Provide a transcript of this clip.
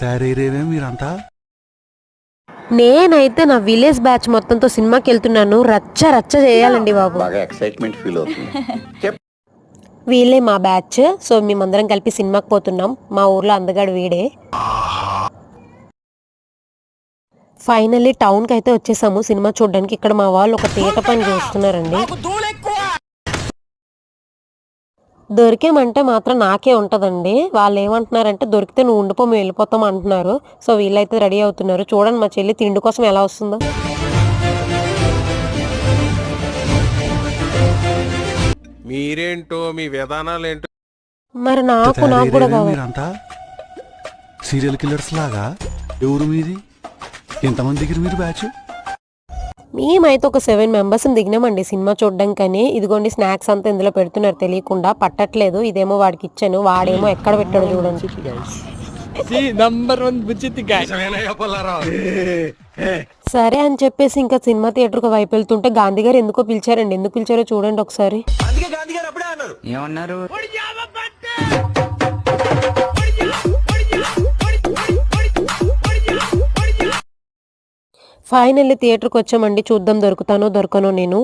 తయారయ్యేవే మీరంతా. నేనైతే నా విలేజ్ బ్యాచ్ మొత్తంతో సినిమాకి వెళ్తున్నాను. రచ్చ రచ్చ చేయాలండి బాబు. బాగా ఎక్సైట్మెంట్ ఫీల్ అవుతుంది. వీళ్ళే మా బ్యాచ్. సో మేమందరం కలిపి సినిమాకి పోతున్నాం. మా ఊర్లో అందగాడు వీడే. ఫైనల్లీ టౌన్కి అయితే వచ్చేసాము సినిమా చూడడానికి. ఇక్కడ మా వాళ్ళు ఒక తీట పని చేస్తున్నారండి. దొరికేమంటే మాత్రం నాకే ఉంటుందండి. వాళ్ళు ఏమంటున్నారంటే దొరికితే నువ్వు ఉండిపో మేము వెళ్ళిపోతాం అంటున్నారు. సో వీళ్ళైతే రెడీ అవుతున్నారు. చూడండి మా చెల్లి తిండి కోసం ఎలా వస్తుందో. మీరేంటో మీ విధానాలు ఏంటో. మరి నాకు కూడా కావాలి. మీరంతా సీరియల్ కిల్లర్స్ లాగా. ఎవరు మీది? ఎంతమంది దగ్గర మీరు బ్యాచ్? మేమైతే ఒక 7 మెంబర్స్ని దిగినామండి సినిమా చూడడానికని. ఇదిగోండి స్నాక్స్ అంతా ఇందులో పెడుతున్నారు తెలియకుండా. పట్టట్లేదు. ఇదేమో వాడికి ఇచ్చాను. వాడేమో ఎక్కడ పెట్టాడు చూడండి. సరే అని చెప్పేసి ఇంకా సినిమా థియేటర్కి వైపు వెళ్తుంటే గాంధీ గారు ఎందుకో పిలిచారండి. ఎందుకు పిలిచారో చూడండి ఒకసారి. ఏమన్నారు? ఫైనల్లీ థియేటర్కి వచ్చామండి. చూద్దాం దొరుకుతానో దొరకనో నేను.